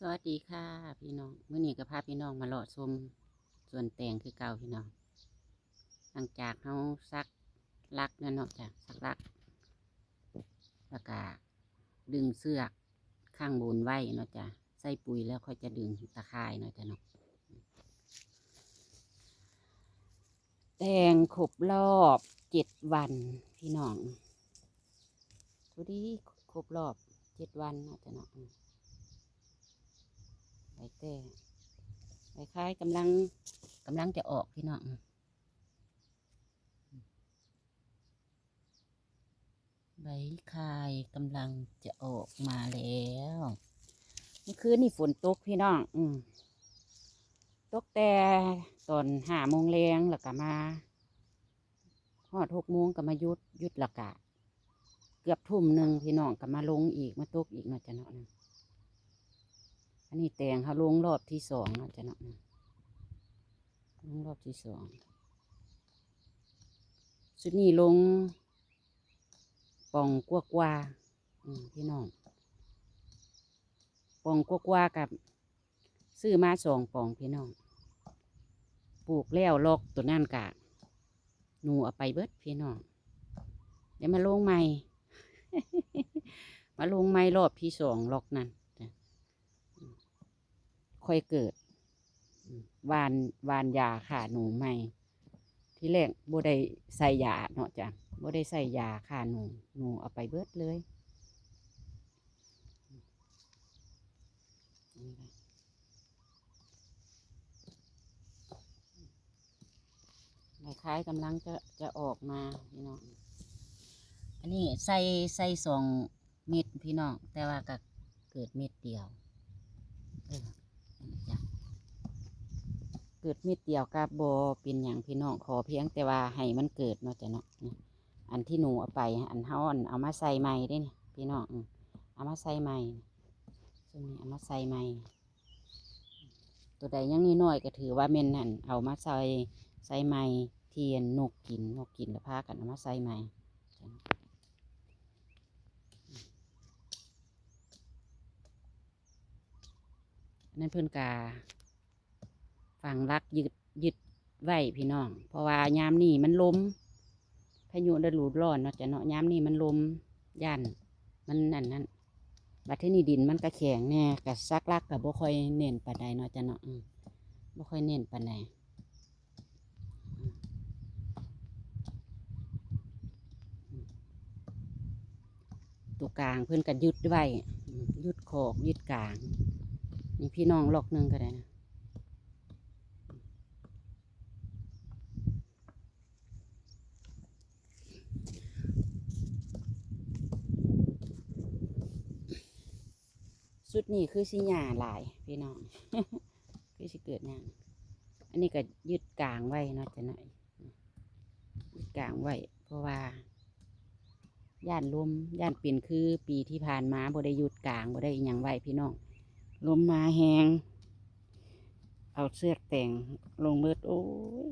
สวัสดีค่ะพี่น้องเมื่อนี้ก็พาพี่น้องมาเลาะชมสวนแตงคือเก่าพี่น้องหลังจากเขาซักลักนั่นเนาะจ้ะซักลักแล้วก็ดึงเสือกข้างบนไว้เนาะจ้ะใส่ปุ๋ยแล้วค่อยจะดึงตะข่ายเนาะจ้ะเนาะแตงครบรอบ7 วันพี่น้องทุดีครบรอบ7 วันเนาะจ้ะเนาะใบแตงใบคล้ายกำลังจะออกพี่น้องใบคายกำลังจะออกมาแล้วเมื่อคืนนี่ฝนตกพี่น้องตกแต่ตอน5 โมงแรงแล้วก็มาฮอด6 โมงก็มาหยุดและกะเกือบ1 ทุ่มพี่น้องก็มาลงอีกมาตกอีกเนาะจ้ะเนาะอันนี้แตงเขาลงรอบที่2เนาะจ้ะเนาะลงรอบที่2สุดนี้ลงป่องกว่าพี่น้องป่องกว่ากับซื้อมา2 ป่องพี่น้องปลูกแล้วลอกตัวนั่นกะหนูเอาไปเบิดพี่น้องเดี๋ยวมาลงใหม่ มาลงไม้รอบที่2ล็อกนั่นค่อยเกิดวานยาฆ่าหนูใหม่ที่แรกบ่ได้ใส่ยาเนาะจ้ะบ่ได้ใส่ยาฆ่าหนูเอาไปเบิดเลยคล้ายกำลังจะออกมาพี่น้องอันนี้ใส่2 เม็ดพี่น้องแต่ว่าก็เกิดเม็ดเดียวเกิดเม็ดเดียวกับโบเป็นอย่างพี่น้องขอเพียงแต่ว่าให้มันเกิดเนาะจ้ะเนาะอันที่หนูเอาไปอันเฮาเอามาใส่ใหม่ได้นี่พี่น้องเอามาใส่ใหม่ช่วงนี้เอามาใส่ใหม่ตัวใดยังนี่น้อยก็ถือว่าเม่นนั่นเอามาใส่ใหม่เทียนนกกินแล้วพากันเอามาใส่ใหม่นั่นเพื่อนกาฝั่งรักยึดไว้พี่น้องเพราะว่ายามนี่มันลมพายุฤดูร้อนเนาะจ้ะเนาะยามนี่มันลมย่านมันนั่นบัดที่นี่ดินมันก็แข็งแน่กับซักลักกับบ่ค่อยเน้นปานใดเนาะจ้ะเนาะบ่ค่อยเน้นปานใดตัวกลางเพื่อนก็ยึดไว้ยึดขอกยึดกลางนี่พี่น้องล็อกนึงก็ได้นะสุดนี้คือสิหญ้าหลายพี่น้อง คือสิเกิดหยังอันนี้ก็ยึดกลางไว้เนาะจ้ะเนาะยึดกลางไว้เพราะว่าย่านลมย่านเปลี่ยนคือปีที่ผ่านมาบ่ได้หยุดกลางบ่ได้หยังไว้พี่น้องลมมาแหงเอาเสื้อแต่งลงเบิดโอ้ย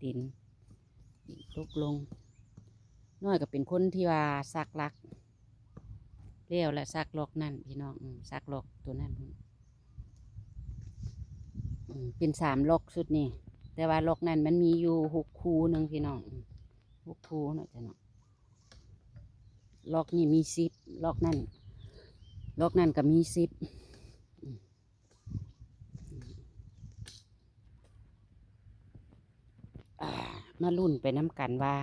ดินตกลงน้อยก็เป็นคนที่ว่าซักลักเลี้ยวและซักลอกนั่นพี่น้องซักลอกตัวนั่นเป็น3 ลอกสุดนี่แต่ว่าลอกนั่นมันมีอยู่6 คู่หนึ่งพี่น้อง6 คู่เนาะจ้ะเนาะลอกนี่มี10 ลอกนั่นก็มี10มาลุ่นไปน้ำกันว่า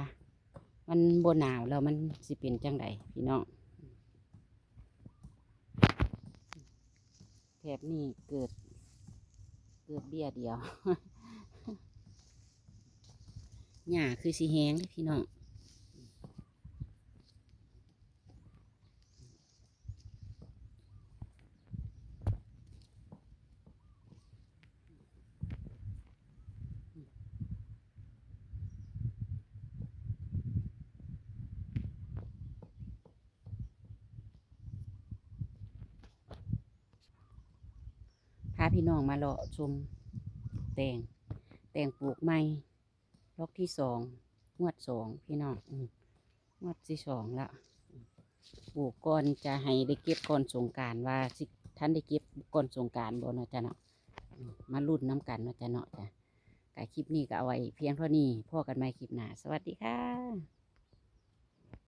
มันบนหนาวแล้วมันสิเป็นจังไดพี่น้องแถบนี้เกิดเบี้ยเดียว หญ้าคือสีแห้งพี่น้องพาพี่น้องมาเลาะชมแตงปลูกใหม่ล็อกที่2 งวด2พี่น้องงวดที่2แล้วปลูกก่อนจะให้ได้เก็บก่อนสงกรานต์ว่าสิท ท่านได้เก็บก่อนสงกรานต์บ่เนาะจ้ะเนาะมาลุ้นน้ำกันเนาะจ้ะเนาะจ้ะกะคลิปนี้ก็เอาไว้เพียงเท่านี้พอกันใหม่คลิปหน้าสวัสดีค่ะ